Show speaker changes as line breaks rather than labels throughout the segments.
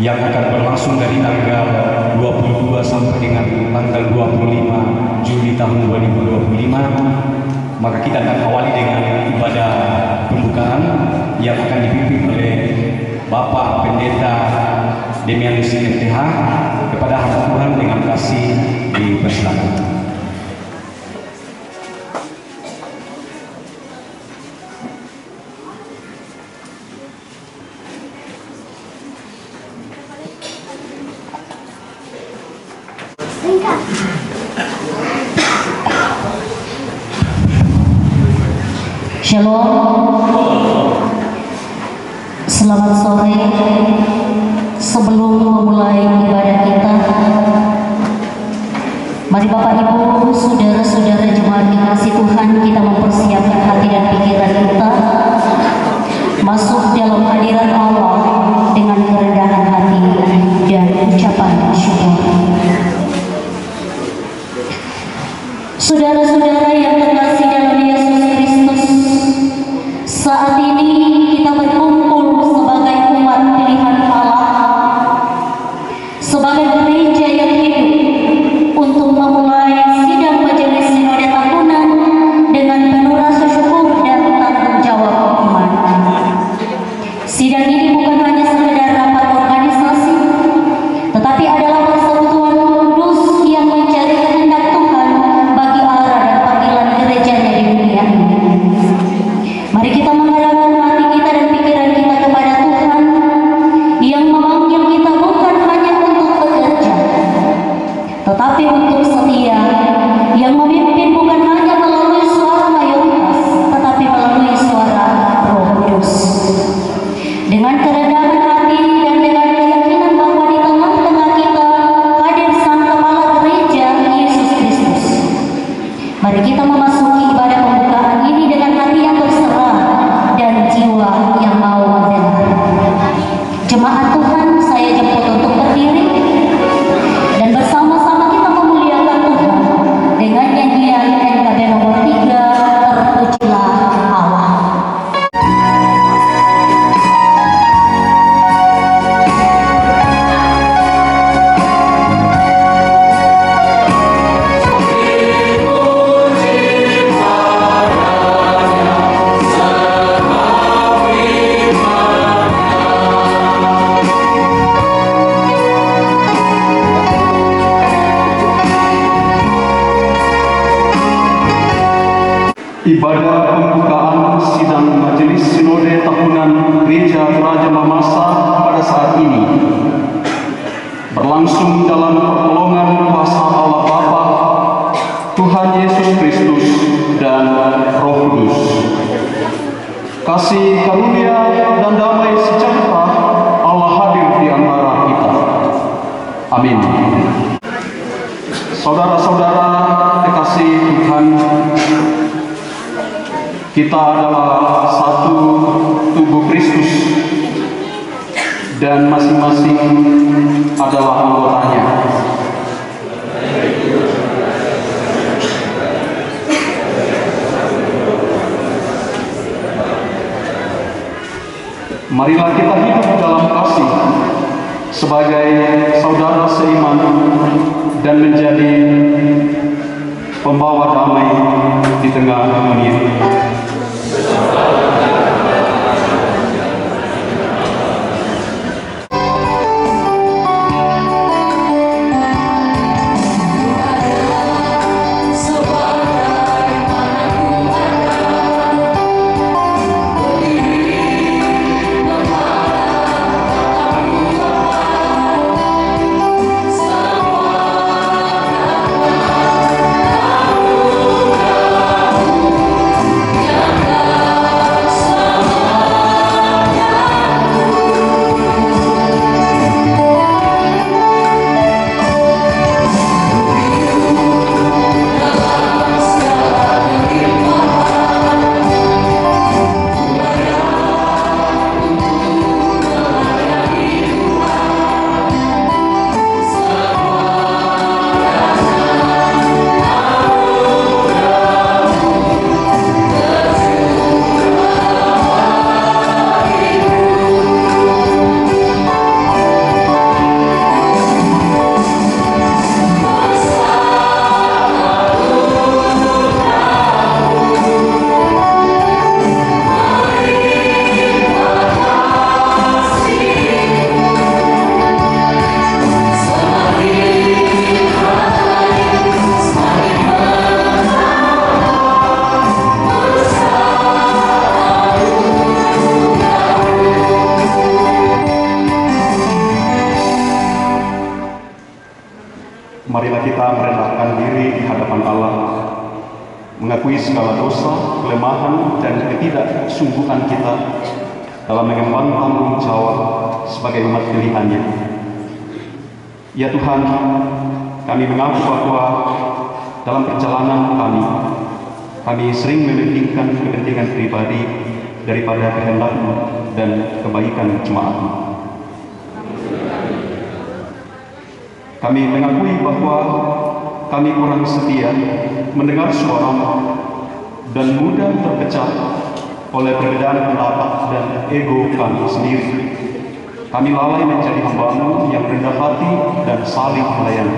yang akan berlangsung dari tanggal 22 sampai dengan tanggal 25 Juli tahun 2025. Maka kita akan awali dengan ibadah pembukaan yang akan dipimpin oleh Bapak Pendeta Demianus MTH. Kepada hamba Tuhan dengan kasih dipersilakan.
Shalom, selamat sore. Sebelum memulai ibadah kita, mari Bapak Ibu, saudara-saudara jemaat dikasih Tuhan, kita mempersiapkan hati dan pikiran kita masuk dalam hadirat Allah dengan kerendahan hati dan ucapan syukur. Saudara-saudara yang terkasih dalam Yesus Kristus, saat ini kita berkumpul sebagai umat pilihan Allah, sebagai gereja yang hidup untuk memulai sidang majelis sinode tahunan dengan penuh rasa syukur dan tanggung jawab iman. Sidang ini bukan hanya sekedar rapat organisasi, tetapi adalah persekutuan kudus yang mencari kehendak Tuhan bagi arah dan panggilan gerejanya di dunia ini. Mari kita mengarahkan hati kita dan pikiran kita kepada Tuhan yang memanggil kita bukan hanya untuk bekerja, tetapi untuk setia, yang memimpin bukan hanya melalui suara mayoritas, tetapi melalui suara Roh Kudus. Dengan kerendahan hati dan dengan keyakinan bahwa di tengah-tengah kita hadir Sang Kepala Gereja Yesus Kristus, mari kita memasuki ibadah pembukaan ini dengan hati yang berserah dan jiwa yang mau mendengar. Jemaat Tuhan, saya jemput untuk berdiri dan bersama-sama kita memuliakan Tuhan dengan nyanyian NKB nomor 3, Terpujilah Allah.
Ibadah pembukaan sidang Majelis Sinode Tahunan Gereja Raja Mamasa pada saat ini berlangsung dalam pertolongan kuasa Allah Bapa, Tuhan Yesus Kristus, dan Roh Kudus. Kasih karunia dan damai sejahtera Allah hadir di antara kita. Amin. Saudara-saudara dikasih Tuhan, kita adalah satu tubuh Kristus dan masing-masing adalah anggotanya. Marilah kita hidup dalam kasih sebagai saudara seiman dan menjadi pembawa damai di tengah dunia.
Yeah.
mengakui segala dosa, kelemahan, dan ketidaksungguhan kita dalam mengemban tanggung jawab sebagai umat pilihan-Nya. Ya Tuhan, kami mengaku bahwa dalam perjalanan kami sering mementingkan kepentingan pribadi daripada kehendak-Mu dan kebaikan jemaat-Mu. Kami mengakui bahwa kami kurang setia mendengar suara-Mu dan mudah terpecah oleh perbedaan pendapat dan ego kami sendiri. Kami lalai menjadi hamba-Mu yang rendah hati dan saling melayani.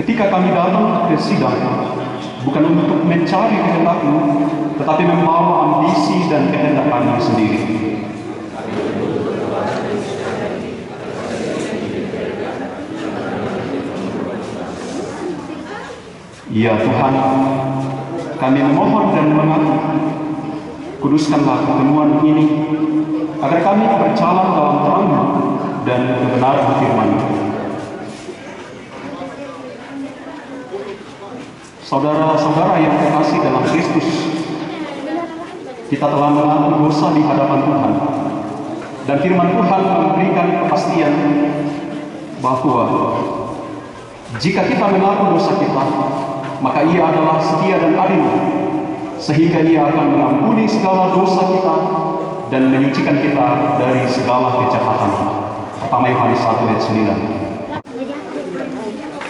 Ketika kami datang ke sidang, bukan untuk mencari kehendak-Mu, tetapi membawa ambisi dan kehendak kami sendiri. Ya Tuhan, kami memohon dan mengaku, kuduskanlah pertemuan ini, agar kami berjalan dalam terang dan kebenaran firman-Mu. Saudara-saudara yang terkasih dalam Kristus, kita telah mengaku dosa di hadapan Tuhan, dan firman Tuhan memberikan kepastian bahwa jika kita mengaku dosa kita, maka Ia adalah setia dan adil, sehingga Ia akan mengampuni segala dosa kita dan menyucikan kita dari segala kejahatan. Pertama Yohanes 1 ayat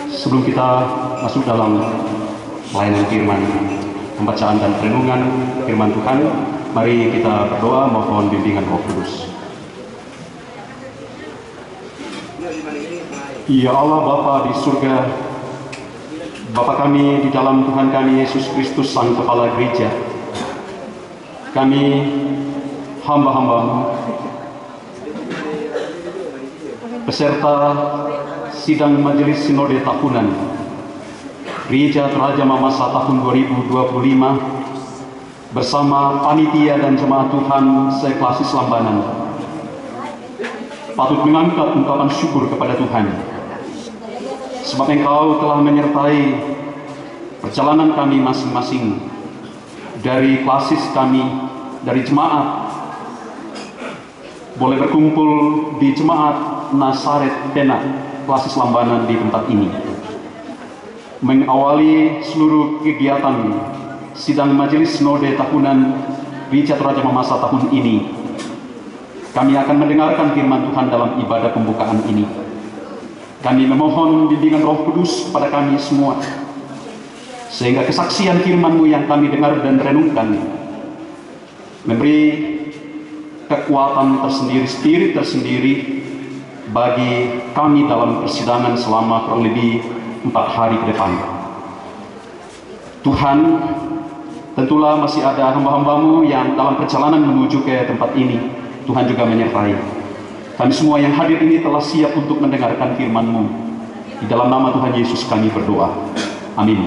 9. Sebelum kita masuk dalam pelayanan firman, pembacaan dan renungan firman Tuhan, mari kita berdoa mohon bimbingan Roh Kudus. Ya Allah Bapa di surga, Bapa kami di dalam Tuhan kami Yesus Kristus Sang Kepala Gereja, kami hamba-hamba-Mu, peserta sidang Majelis Sinode Tahunan Gereja Toraja Mamasa tahun 2025 bersama panitia dan jemaat Tuhan se-Klasis Lambanan, patut mengangkat ungkapan syukur kepada Tuhan sebab Engkau telah menyertai perjalanan kami masing-masing, dari klasis kami, dari jemaat, boleh berkumpul di jemaat Nasaret Pena Klasis Lambanan di tempat ini, mengawali seluruh kegiatan sidang Majelis Sinode Tahunan Gereja Toraja Mamasa tahun ini. Kami akan mendengarkan firman Tuhan dalam ibadah pembukaan ini. Kami memohon bimbingan Roh Kudus pada kami semua, sehingga kesaksian firman-Mu yang kami dengar dan renungkan memberi kekuatan tersendiri, spirit tersendiri bagi kami dalam persidangan selama kurang lebih 4 hari ke depan. Tuhan, tentulah masih ada hamba-hamba-Mu yang dalam perjalanan menuju ke tempat ini. Tuhan juga menyertai. Kami semua yang hadir ini telah siap untuk mendengarkan firman-Mu. Di dalam nama Tuhan Yesus kami berdoa. Amin.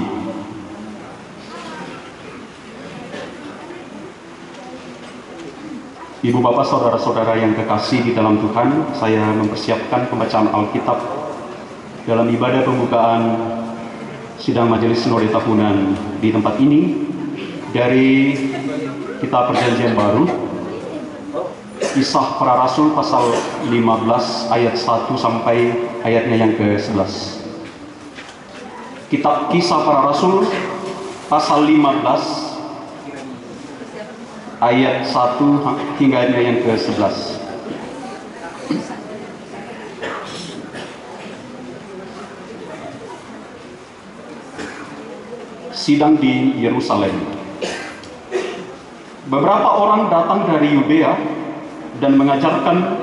Ibu bapak saudara-saudara yang kekasih di dalam Tuhan, saya mempersiapkan pembacaan Alkitab dalam ibadah pembukaan sidang Majelis Sinode Tahunan di tempat ini dari Kitab Perjanjian Baru, Kisah Para Rasul pasal 15 ayat 1 sampai ayatnya yang ke-11. Kitab Kisah Para Rasul pasal 15 ayat 1 hingga ayatnya yang ke-11. Sidang di Yerusalem. Beberapa orang datang dari Yudea dan mengajarkan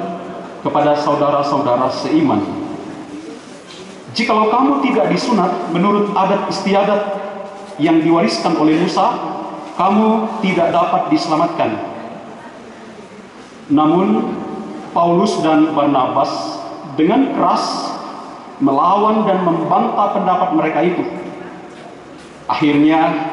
kepada saudara-saudara seiman, jikalau kamu tidak disunat menurut adat istiadat yang diwariskan oleh Musa, kamu tidak dapat diselamatkan. Namun Paulus dan Barnabas dengan keras melawan dan membantah pendapat mereka itu. Akhirnya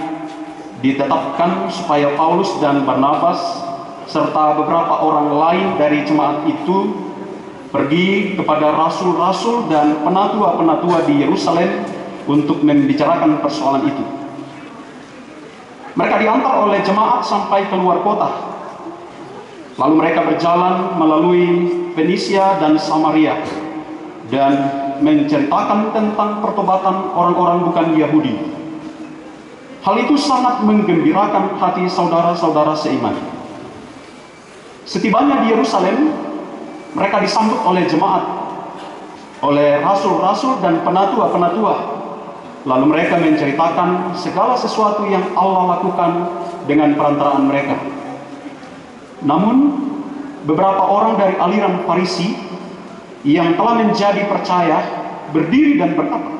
ditetapkan supaya Paulus dan Barnabas serta beberapa orang lain dari jemaat itu
pergi kepada rasul-rasul dan penatua-penatua di Yerusalem untuk membicarakan persoalan itu. Mereka diantar oleh jemaat sampai keluar kota. Lalu mereka berjalan melalui Fenisia dan Samaria dan menceritakan tentang pertobatan orang-orang bukan Yahudi. Hal itu sangat menggembirakan hati saudara-saudara seiman. Setibanya di Yerusalem, mereka disambut oleh jemaat, oleh rasul-rasul dan penatua-penatua. Lalu mereka menceritakan segala sesuatu yang Allah lakukan dengan perantaraan mereka. Namun, beberapa orang dari aliran Farisi yang telah menjadi percaya berdiri dan berkata,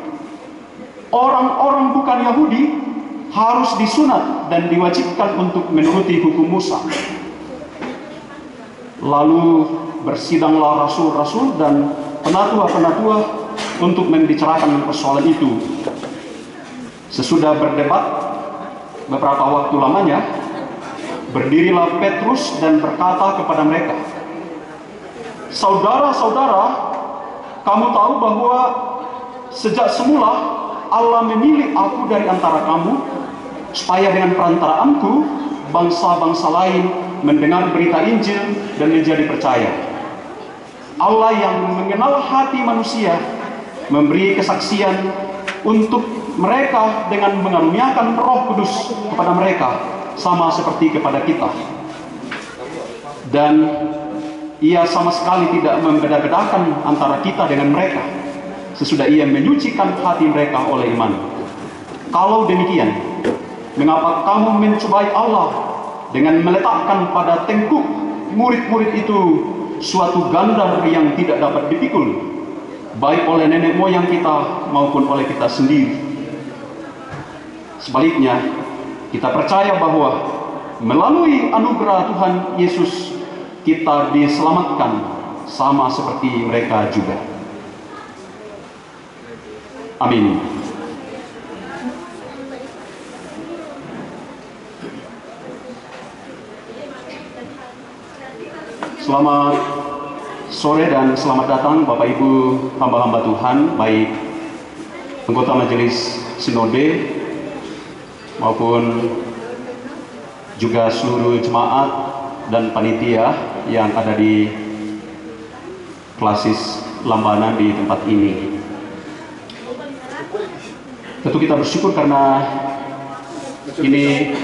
orang-orang bukan Yahudi harus disunat dan diwajibkan untuk menuruti hukum Musa. Lalu bersidanglah rasul-rasul dan penatua-penatua untuk membicarakan persoalan itu. Sesudah berdebat beberapa waktu lamanya, berdirilah Petrus dan berkata kepada mereka, "Saudara-saudara, kamu tahu bahwa sejak semula Allah memilih aku dari antara kamu, supaya dengan perantaraanku bangsa-bangsa lain mendengar berita Injil dan menjadi percaya. Allah yang mengenal hati manusia memberi kesaksian untuk mereka dengan mengaruniakan Roh Kudus kepada mereka, sama seperti kepada kita. Dan Ia sama sekali tidak membeda-bedakan antara kita dengan mereka, sesudah Ia menyucikan hati mereka oleh iman. Kalau demikian, mengapa kamu mencobai Allah dengan meletakkan pada tengkuk murid-murid itu suatu gandar yang tidak dapat dipikul, baik oleh nenek moyang kita maupun oleh kita sendiri? Sebaliknya, kita percaya bahwa melalui anugerah Tuhan Yesus kita diselamatkan sama seperti mereka juga. Amin. Selamat sore dan selamat datang Bapak Ibu hamba-hamba Tuhan, baik anggota Majelis Sinode maupun juga seluruh jemaat dan panitia yang ada di Klasis Lambanan di tempat ini. Tentu kita bersyukur karena ini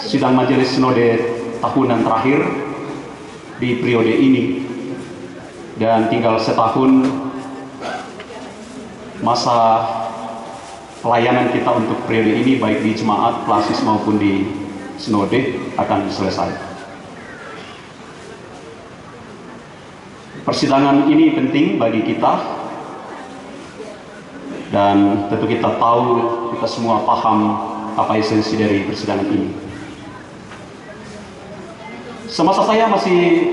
sidang Majelis Sinode tahunan terakhir di periode ini, dan tinggal setahun masa pelayanan kita untuk periode ini, baik di jemaat, klasis maupun di sinode, akan selesai. Persidangan ini penting bagi kita, dan tentu kita tahu, kita semua paham apa esensi dari persidangan ini. Semasa saya masih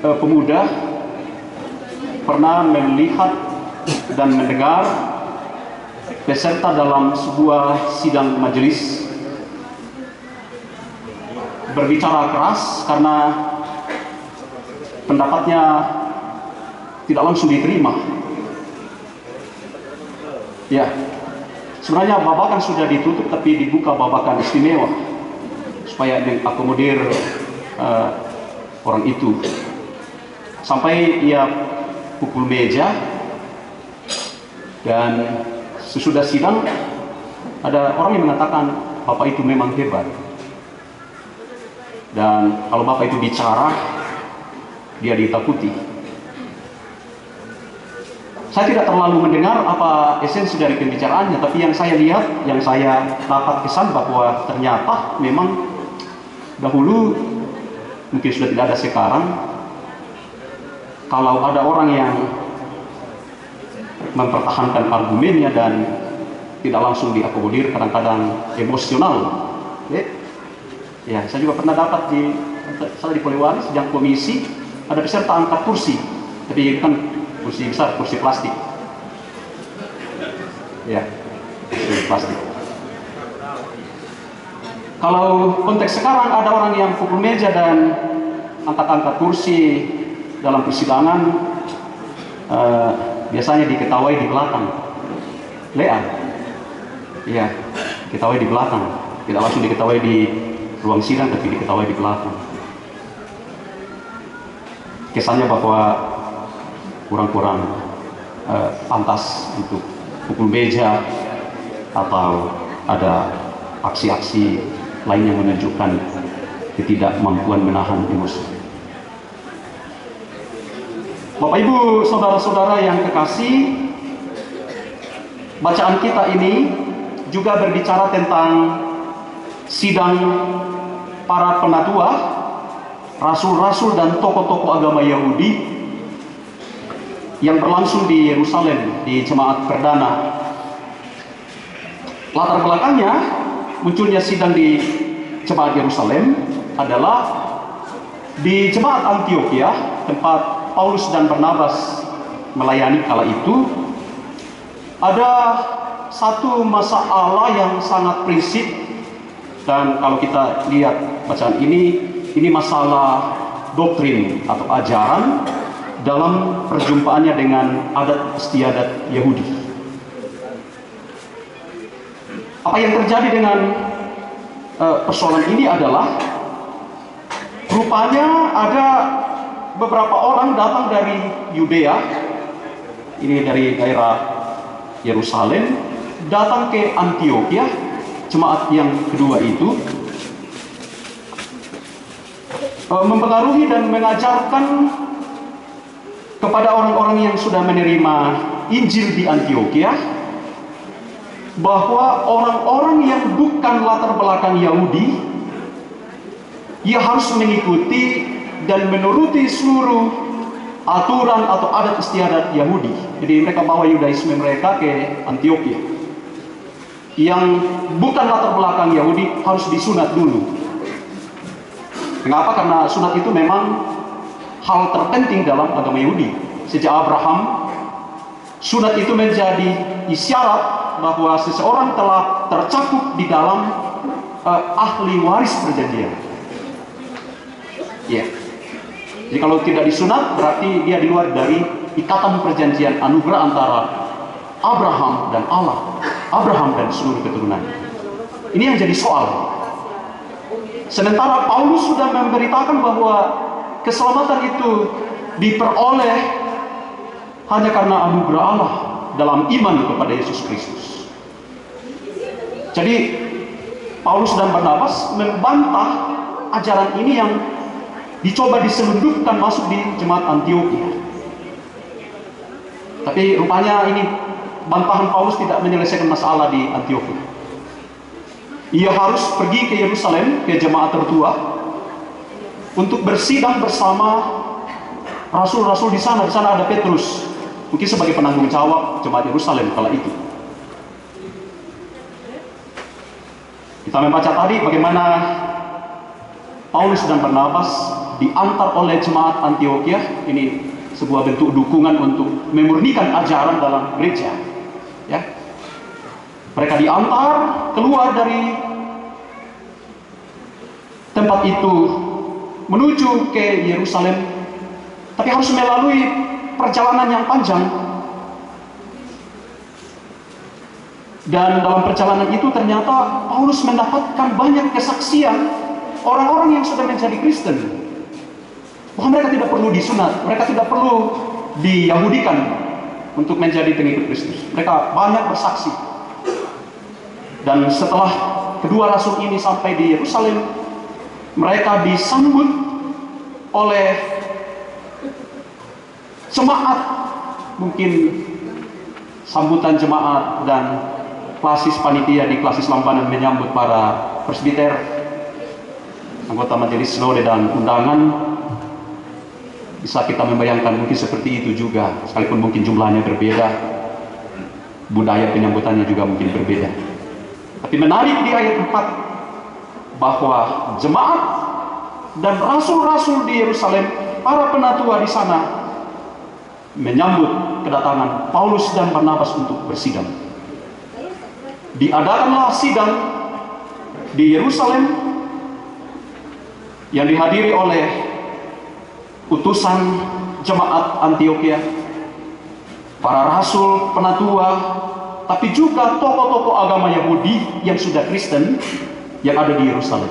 pemuda, pernah melihat dan mendengar beserta dalam sebuah sidang majelis berbicara keras karena pendapatnya tidak langsung diterima. Ya, sebenarnya babakan sudah ditutup, tapi dibuka babakan istimewa supaya mengakomodir orang itu. Sampai ia pukul meja, dan sesudah sidang ada orang yang mengatakan Bapak itu memang hebat, dan kalau Bapak itu bicara dia ditakuti. Saya tidak terlalu mendengar apa esensi dari pembicaraannya, tapi yang saya lihat, yang saya dapat kesan bahwa ternyata memang dahulu, mungkin sudah tidak ada sekarang, kalau ada orang yang mempertahankan argumennya dan tidak langsung diakomodir, kadang-kadang emosional. Ya, saya juga pernah dapat saya di Polewali, sejak komisi ada peserta angkat kursi, tapi bukan kursi besar, kursi plastik. Ya, kursi plastik. Kalau konteks sekarang ada orang yang pukul meja dan angkat-angkat kursi dalam persidangan biasanya diketahui di belakang. Lea, iya, diketahui di belakang. Tidak langsung diketahui di ruang sidang, tapi diketahui di belakang. Kesannya bahwa kurang-kurang pantas untuk pukul meja atau ada aksi-aksi lain yang menunjukkan ketidakmampuan menahan emosi. Bapak Ibu, saudara-saudara yang kekasih, bacaan kita ini juga berbicara tentang sidang para penatua, rasul-rasul dan tokoh-tokoh agama Yahudi yang berlangsung di Yerusalem, di jemaat perdana. Latar belakangnya munculnya sidang di jemaat Yerusalem adalah di jemaat Antioquia, tempat Paulus dan Barnabas melayani kala itu, ada satu masalah yang sangat prinsip. Dan kalau kita lihat bacaan ini masalah doktrin atau ajaran dalam perjumpaannya dengan adat istiadat Yahudi. Apa yang terjadi dengan persoalan ini adalah rupanya ada beberapa orang datang dari Yudea, ini dari daerah Yerusalem, datang ke Antioquia, jemaat yang kedua itu, mempengaruhi dan mengajarkan kepada orang-orang yang sudah menerima Injil di Antioquia bahwa orang-orang yang bukan latar belakang Yahudi, ia harus mengikuti dan menuruti seluruh aturan atau adat istiadat Yahudi. Jadi mereka bawa Yudaisme mereka ke Antioquia. Yang bukan latar belakang Yahudi harus disunat dulu. Mengapa? Karena sunat itu memang hal terpenting dalam agama Yahudi. Sejak Abraham, sunat itu menjadi isyarat bahwa seseorang telah tercakup di dalam ahli waris perjanjian. Ya. Jadi kalau tidak disunat berarti dia di luar dari ikatan perjanjian anugerah antara Abraham dan Allah, Abraham dan seluruh keturunannya. Ini yang jadi soal. Sementara Paulus sudah memberitakan bahwa keselamatan itu diperoleh hanya karena anugerah Allah dalam iman kepada Yesus Kristus. Jadi Paulus dan Barnabas membantah ajaran ini yang dicoba diselundupkan masuk di jemaat Antioquia. Tapi rupanya ini bantahan Paulus tidak menyelesaikan masalah di Antioquia. Ia harus pergi ke Yerusalem, ke jemaat tertua, untuk bersidang bersama rasul-rasul di sana. Di sana ada Petrus, mungkin sebagai penanggung jawab jemaat Yerusalem kala itu. Kita membaca tadi bagaimana Paulus dan Barnabas diantar oleh jemaat Antioquia. Ini sebuah bentuk dukungan untuk memurnikan ajaran dalam gereja. Ya, mereka diantar keluar dari tempat itu menuju ke Yerusalem, tapi harus melalui perjalanan yang panjang. Dan dalam perjalanan itu ternyata Paulus mendapatkan banyak kesaksian orang-orang yang sudah menjadi Kristen, bahwa mereka tidak perlu disunat, mereka tidak perlu diyahudikan untuk menjadi pengikut Kristus. Mereka banyak bersaksi. Dan setelah kedua rasul ini sampai di Yerusalem, mereka disambut oleh jemaat, mungkin sambutan jemaat dan klasis panitia di klasis Lampanan menyambut para presbiter, anggota majelis sinode dan undangan. Bisa kita membayangkan mungkin seperti itu juga, sekalipun mungkin jumlahnya berbeda, budaya penyambutannya juga mungkin berbeda. Tapi menarik di ayat 4 bahwa jemaat dan rasul-rasul di Yerusalem, para penatua di sana, menyambut kedatangan Paulus dan Barnabas untuk bersidang. Diadakanlah sidang di Yerusalem yang dihadiri oleh utusan jemaat Antioquia, para rasul, penatua, tapi juga tokoh-tokoh agama Yahudi yang sudah Kristen yang ada di Yerusalem.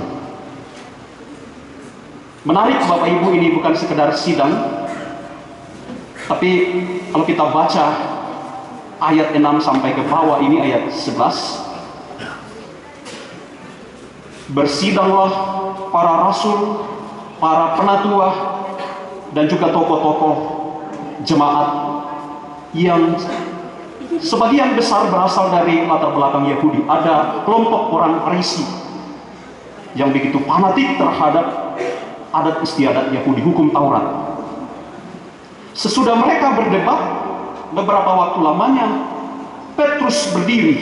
Menarik Bapak Ibu, ini bukan sekedar sidang, tapi kalau kita baca ayat 6 sampai ke bawah ini ayat 11, bersidanglah para rasul, para penatua, dan juga tokoh-tokoh jemaat yang sebagian besar berasal dari latar belakang Yahudi. Ada kelompok orang Farisi yang begitu fanatik terhadap adat istiadat Yahudi, hukum Taurat. Sesudah mereka berdebat, beberapa waktu lamanya Petrus berdiri,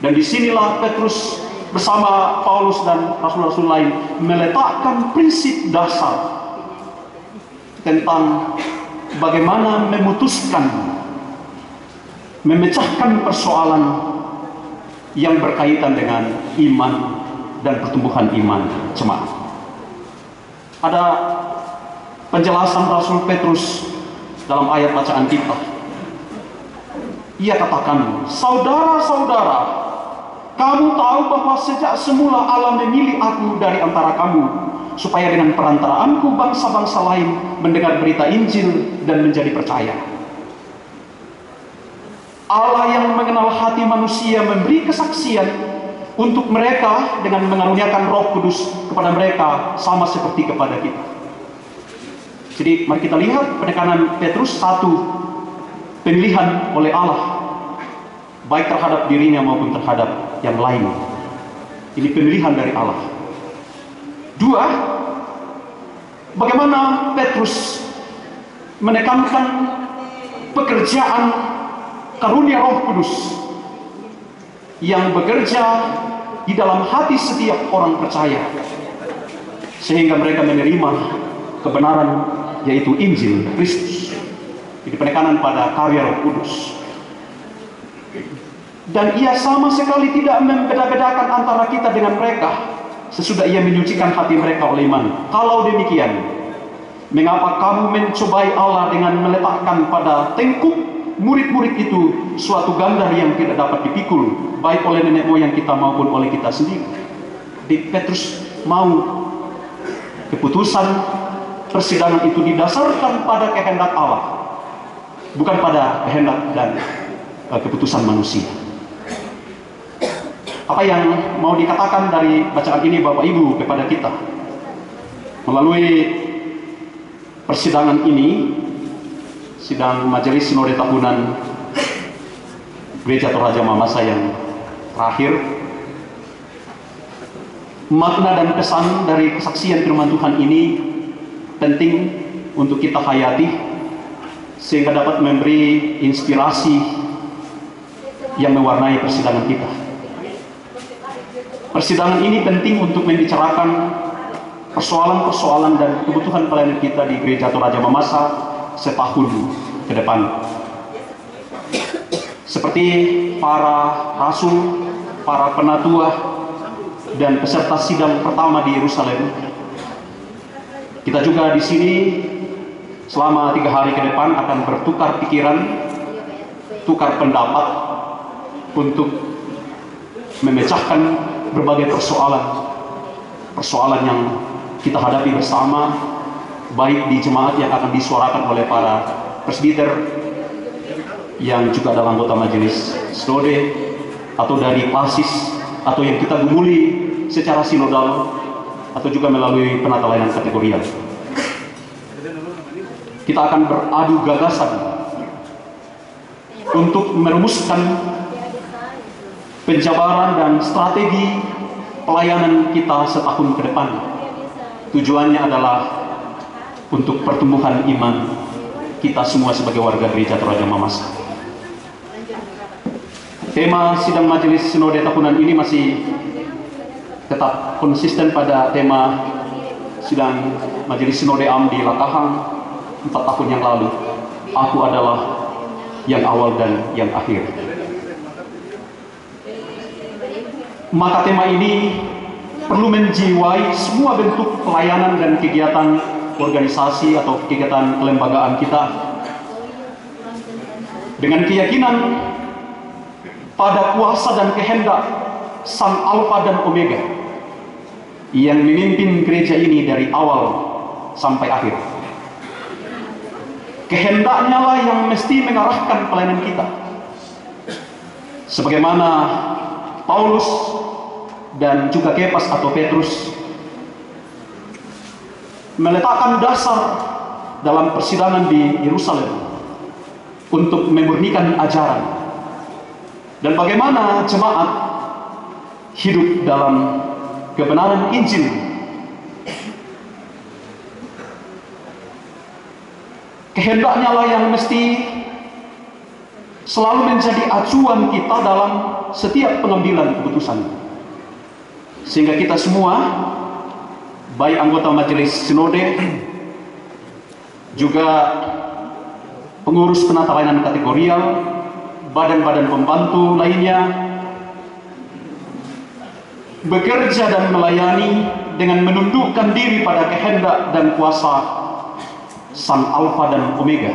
dan disinilah Petrus bersama Paulus dan rasul-rasul lain meletakkan prinsip dasar tentang bagaimana memutuskan, memecahkan persoalan yang berkaitan dengan iman dan pertumbuhan iman jemaat. Ada penjelasan Rasul Petrus dalam ayat bacaan kita. Ia katakan, "Saudara-saudara, kamu tahu bahwa sejak semula Allah memilih aku dari antara kamu, supaya dengan perantaraanku bangsa-bangsa lain mendengar berita Injil dan menjadi percaya. Allah yang mengenal hati manusia memberi kesaksian untuk mereka dengan mengaruniakan Roh Kudus kepada mereka sama seperti kepada kita." Jadi mari kita lihat penekanan Petrus, satu, pemilihan oleh Allah, baik terhadap dirinya maupun terhadap yang lain. Ini pemilihan dari Allah. Dua, bagaimana Petrus menekankan pekerjaan karunia Roh Kudus yang bekerja di dalam hati setiap orang percaya, sehingga mereka menerima kebenaran, yaitu Injil Kristus. Jadi penekanan pada karya Roh Kudus. Dan ia sama sekali tidak membeda-bedakan antara kita dengan mereka sesudah ia menyucikan hati mereka oleh iman. Kalau demikian, mengapa kamu mencobai Allah dengan meletakkan pada tengkuk murid-murid itu suatu gandar yang tidak dapat dipikul, baik oleh nenek moyang kita maupun oleh kita sendiri? Di Petrus mau keputusan persidangan itu didasarkan pada kehendak Allah, bukan pada kehendak dan keputusan manusia. Apa yang mau dikatakan dari bacaan ini Bapak Ibu kepada kita? Melalui persidangan ini, sidang Majelis Sinode Tahunan Gereja Toraja Mamasa yang terakhir, makna dan pesan dari kesaksian firman Tuhan ini penting untuk kita hayati, sehingga dapat memberi inspirasi yang mewarnai persidangan kita. Persidangan ini penting untuk membicarakan persoalan-persoalan dan kebutuhan pelayanan kita di Gereja Toraja Mamasa setahun ke depan. Seperti para rasul, para penatua, dan peserta sidang pertama di Yerusalem, kita juga di sini selama 3 hari ke depan akan bertukar pikiran, tukar pendapat untuk memecahkan berbagai persoalan yang kita hadapi bersama, baik di jemaat yang akan disuarakan oleh para presbiter yang juga adalah anggota majelis sinode, atau dari klasis, atau yang kita gumuli secara sinodal, atau juga melalui penata layanan kategorial. Kita akan beradu gagasan untuk merumuskan penjabaran dan strategi pelayanan kita setahun ke depan. Tujuannya adalah untuk pertumbuhan iman kita semua sebagai warga Gereja Toraja Mamasa. Tema sidang Majelis Sinode Tahunan ini masih tetap konsisten pada tema sidang Majelis Sinode Am di Latahang 4 tahun yang lalu. Aku adalah yang awal dan yang akhir. Maka tema ini perlu menjiwai semua bentuk pelayanan dan kegiatan organisasi atau kegiatan kelembagaan kita dengan keyakinan pada kuasa dan kehendak Sang Alfa dan Omega yang memimpin gereja ini dari awal sampai akhir. Kehendaknya lah yang mesti mengarahkan pelayanan kita, sebagaimana Paulus dan juga Kefas atau Petrus meletakkan dasar dalam persidangan di Yerusalem untuk memurnikan ajaran, dan bagaimana jemaat hidup dalam kebenaran Injil. Kehendaknya lah yang mesti selalu menjadi acuan kita dalam setiap pengambilan keputusan, sehingga kita semua, baik anggota majelis sinode, juga pengurus penata layanan kategorial, badan-badan pembantu lainnya, bekerja dan melayani dengan menundukkan diri pada kehendak dan kuasa Sang Alfa dan Omega.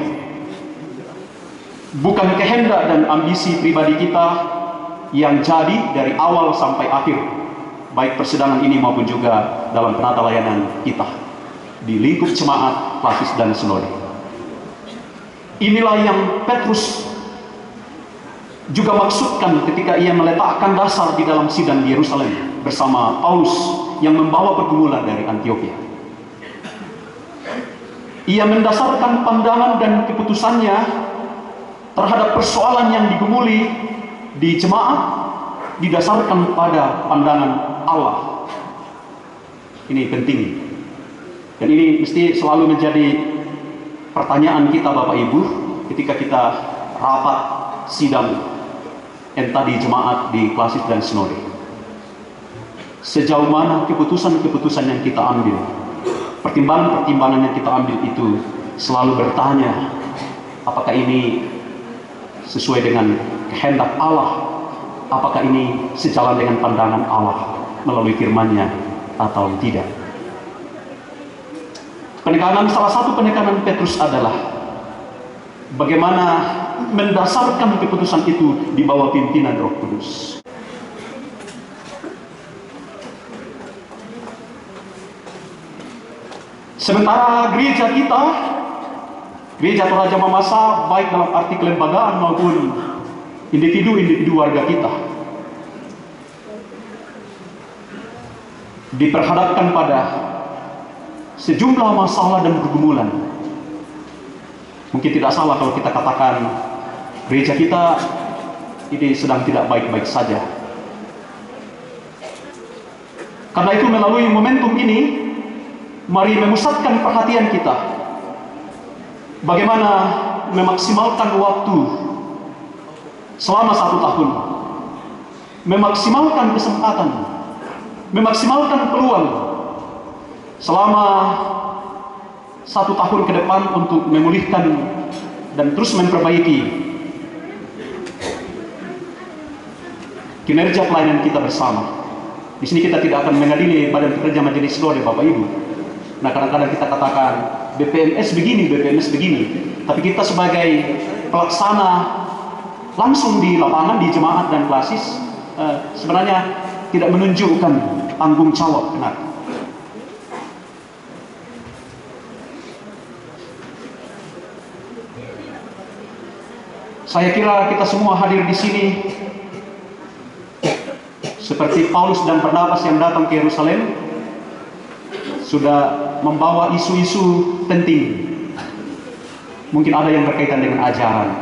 Bukan kehendak dan ambisi pribadi kita yang jadi dari awal sampai akhir, baik persidangan ini maupun juga dalam penata layanan kita di lingkup jemaat, klasis, dan sinode. Inilah yang Petrus juga maksudkan ketika ia meletakkan dasar di dalam sidang di Yerusalem bersama Paulus yang membawa pergumulan dari Antiokhia. Ia mendasarkan pandangan dan keputusannya terhadap persoalan yang digumuli di jemaat didasarkan pada pandangan Allah. Ini penting, dan ini mesti selalu menjadi pertanyaan kita Bapak Ibu ketika kita rapat sidang entah di jemaat, di klasis, dan sinode. Sejauh mana keputusan-keputusan yang kita ambil, pertimbangan-pertimbangan yang kita ambil itu selalu bertanya, apakah ini sesuai dengan kehendak Allah, apakah ini sejalan dengan pandangan Allah melalui firman-Nya atau tidak. Salah satu penekanan Petrus adalah bagaimana mendasarkan keputusan itu di bawah pimpinan Roh Kudus. Sementara gereja kita, gereja Toraja Mamasa, baik dalam arti kelembagaan maupun individu-individu warga kita, diperhadapkan pada sejumlah masalah dan pergumulan. Mungkin tidak salah kalau kita katakan gereja kita ini sedang tidak baik-baik saja. Karena itu melalui momentum ini, mari memusatkan perhatian kita bagaimana memaksimalkan waktu selama 1 tahun, memaksimalkan kesempatan, memaksimalkan peluang selama 1 tahun ke depan untuk memulihkan dan terus memperbaiki kinerja pelayanan kita bersama. Di sini kita tidak akan mengadili badan pekerja majelis sinode Bapak Ibu. Nah, kadang-kadang kita katakan BPMS begini, BPMS begini, tapi kita sebagai pelaksana langsung di lapangan, di jemaat dan klasis, sebenarnya tidak menunjukkan tanggung jawab benar. Saya kira kita semua hadir di sini seperti Paulus dan Barnabas yang datang ke Yerusalem, sudah membawa isu-isu penting. Mungkin ada yang berkaitan dengan ajaran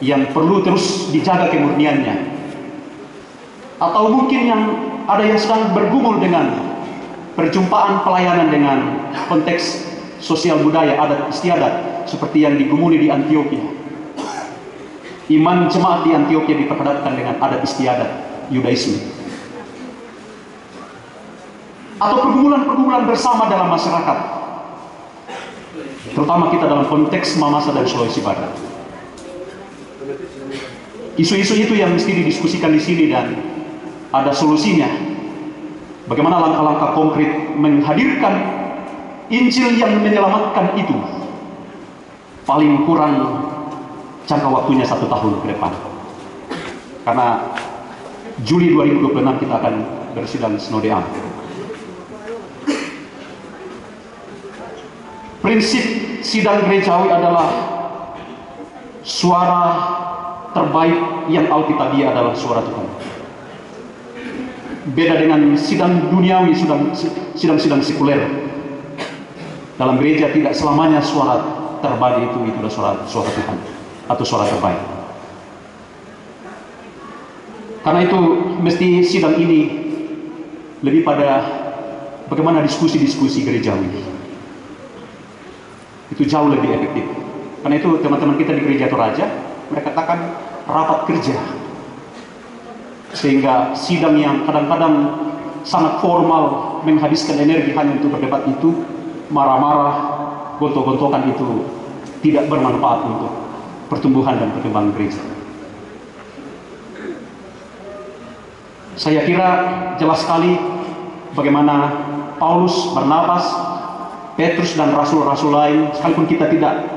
yang perlu terus dijaga kemurniannya, atau mungkin yang ada yang sedang bergumul dengan perjumpaan pelayanan dengan konteks sosial budaya, adat istiadat seperti yang digumuli di Antiokhia. Iman jemaat di Antiokhia diperhadapkan dengan adat istiadat Yudaisme, atau pergumulan-pergumulan bersama dalam masyarakat, terutama kita dalam konteks Mamasa dan Sulawesi Barat. Isu-isu itu yang mesti didiskusikan di sini dan ada solusinya. Bagaimana langkah-langkah konkret menghadirkan Injil yang menyelamatkan itu paling kurang jangka waktunya 1 tahun ke depan. Karena Juli 2026 kita akan bersidang Sinode A. Prinsip sidang gerejawi adalah suara terbaik yang alkitabiah adalah suara Tuhan. Beda dengan sidang duniawi, sidang-sidang sekuler. Dalam gereja tidak selamanya suara terbaik itu adalah suara Tuhan atau suara terbaik. Karena itu mesti sidang ini lebih pada bagaimana diskusi-diskusi gerejawi. Itu jauh lebih efektif. Karena itu teman-teman kita di Gereja Toraja, mereka katakan rapat kerja. Sehingga sidang yang kadang-kadang sangat formal, menghabiskan energi hanya untuk berdebat itu, marah-marah, gontok-gontokan itu tidak bermanfaat untuk pertumbuhan dan perkembangan gereja. Saya kira jelas sekali bagaimana Paulus, Barnabas, Petrus dan rasul-rasul lain, sekalipun kita tidak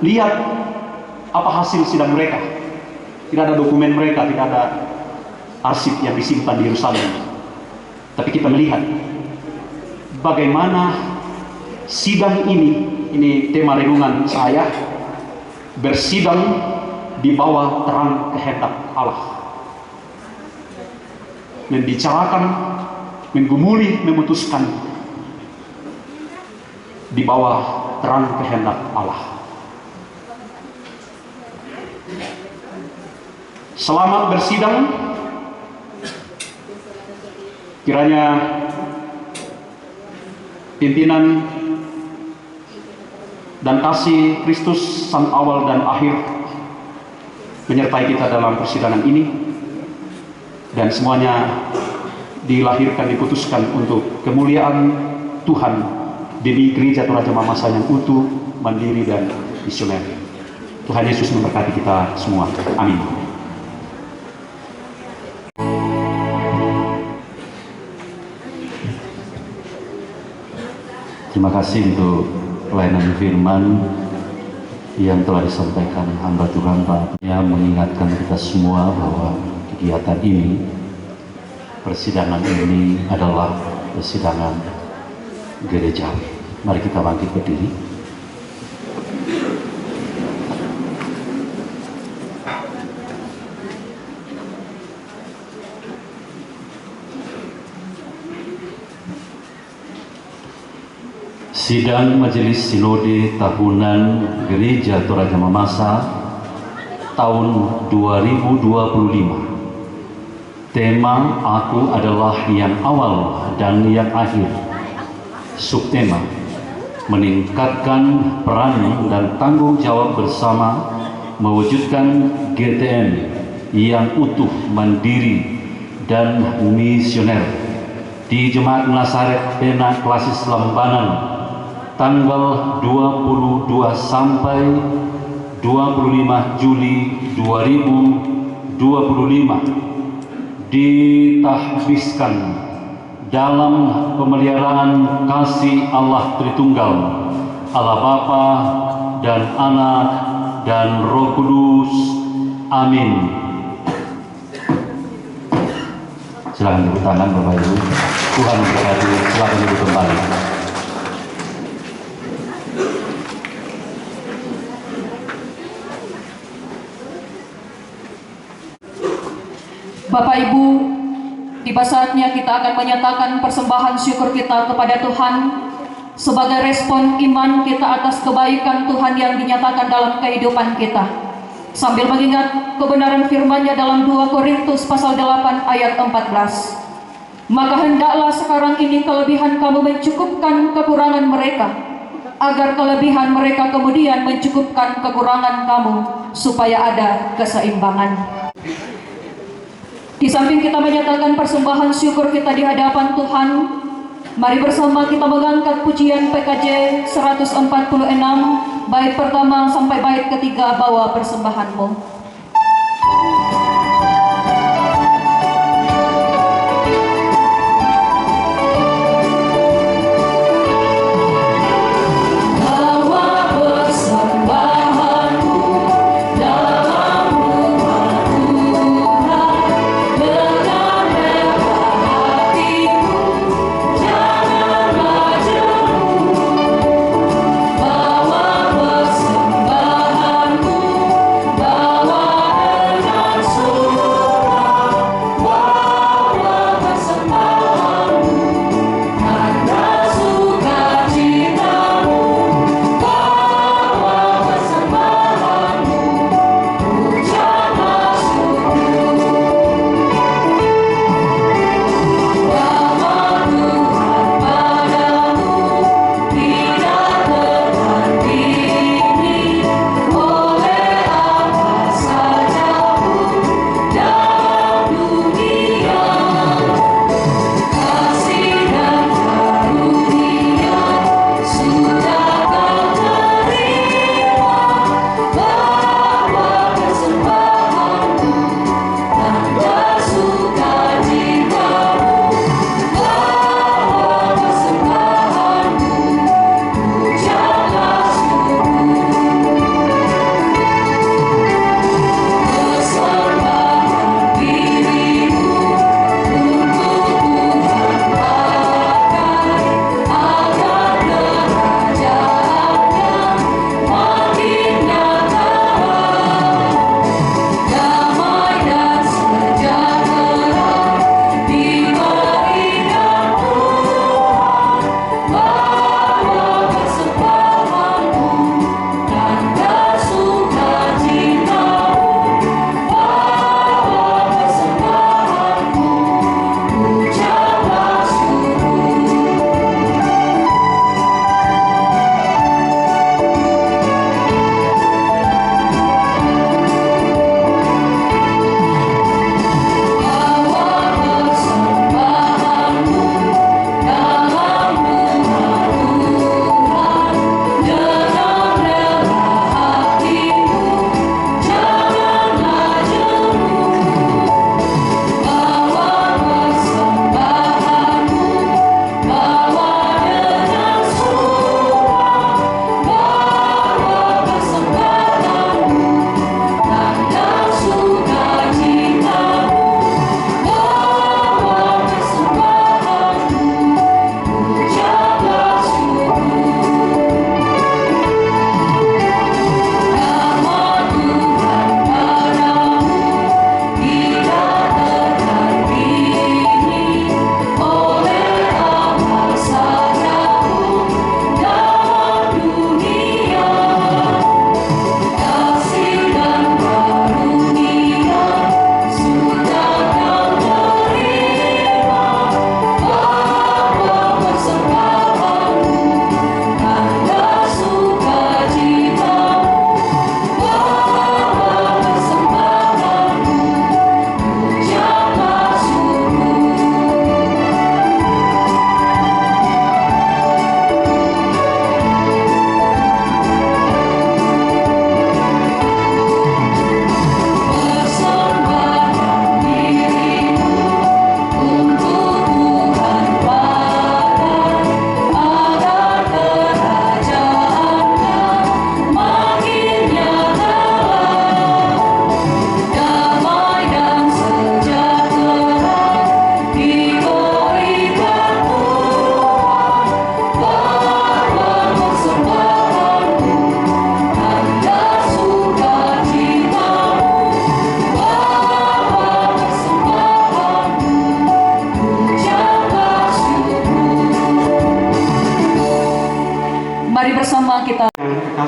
lihat apa hasil sidang mereka, tidak ada dokumen mereka, tidak ada arsip yang disimpan di Yerusalem, tapi kita melihat bagaimana sidang ini tema renungan saya, bersidang di bawah terang kehendak Allah, membicarakan, menggumuli, memutuskan di bawah terang kehendak Allah. Selamat bersidang. Kiranya pimpinan dan kasih Kristus sang awal dan akhir menyertai kita dalam persidangan ini, dan semuanya dilahirkan, diputuskan untuk kemuliaan Tuhan demi Gereja Toraja Mamasa yang utuh, mandiri dan misioner. Tuhan Yesus memberkati kita semua. Amin.
Terima kasih untuk pelayanan firman yang telah disampaikan hamba Tuhan Pak. Yang mengingatkan kita semua bahwa kegiatan ini, persidangan ini adalah persidangan gereja. Mari kita bangkit berdiri. Sidang Majelis Sinode Tahunan Gereja Toraja Mamasa tahun 2025. Tema Aku adalah yang awal dan yang akhir. Subtema meningkatkan peran dan tanggung jawab bersama mewujudkan GTM yang utuh, mandiri dan misioner di Jemaat Nazaret Pena Klasis Lambanan tanggal 22 sampai 25 Juli 2025 ditahbiskan dalam pemeliharaan kasih Allah Tritunggal, Allah Bapa dan Anak dan Roh Kudus. Amin. Silakan tepuk tangan Bapak Ibu. Tuhan memberkati. Silakan duduk kembali.
Bapak Ibu, tiba saatnya kita akan menyatakan persembahan syukur kita kepada Tuhan sebagai respon iman kita atas kebaikan Tuhan yang dinyatakan dalam kehidupan kita. Sambil mengingat kebenaran firman-Nya dalam 2 Korintus pasal 8 ayat 14. Maka hendaklah sekarang ini kelebihan kamu mencukupkan kekurangan mereka, agar kelebihan mereka kemudian mencukupkan kekurangan kamu, supaya ada keseimbangan. Di samping kita menyatakan persembahan syukur kita di hadapan Tuhan, mari bersama kita mengangkat pujian PKJ 146, bait pertama sampai bait ketiga. Bawa persembahanmu.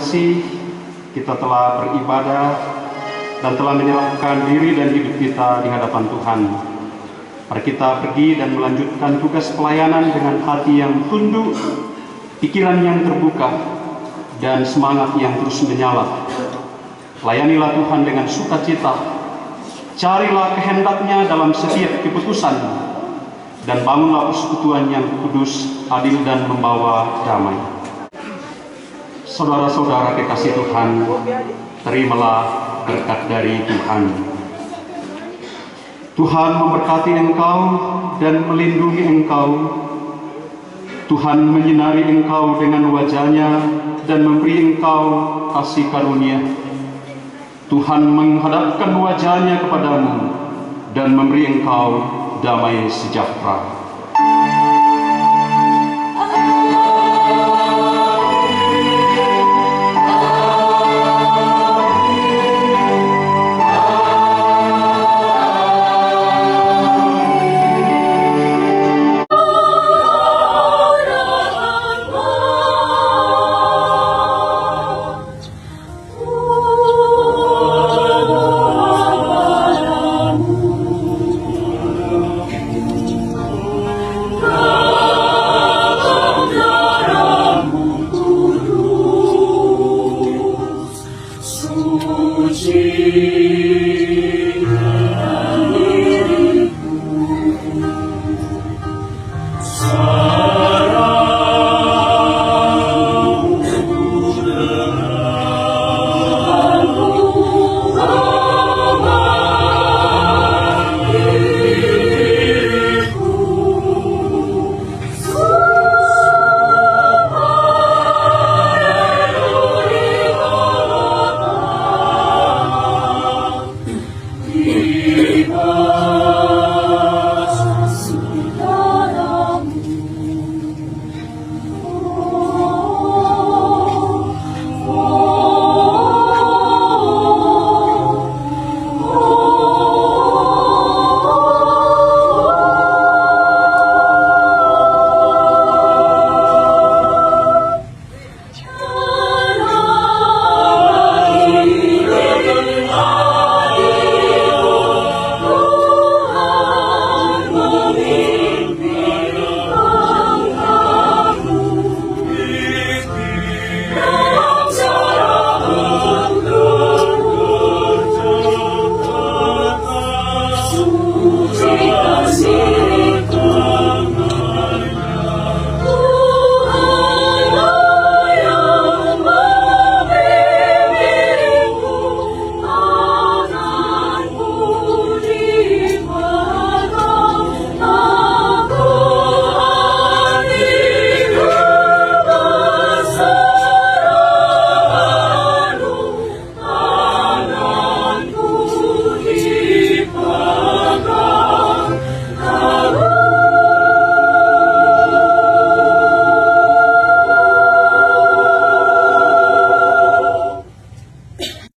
kasih, kita telah beribadah dan telah menyerahkan diri dan hidup kita di hadapan Tuhan. Mari kita pergi dan melanjutkan tugas pelayanan dengan hati yang tunduk, pikiran yang terbuka, dan semangat yang terus menyala. Layanilah Tuhan dengan sukacita, carilah kehendak-Nya dalam setiap keputusan, dan bangunlah persekutuan yang kudus, adil, dan membawa damai. Saudara-saudara kekasih Tuhan, terimalah berkat dari Tuhan. Tuhan memberkati engkau dan melindungi engkau. Tuhan menyinari engkau dengan wajah-Nya dan memberi engkau kasih karunia. Tuhan menghadapkan wajah-Nya kepadamu dan memberi engkau damai sejahtera.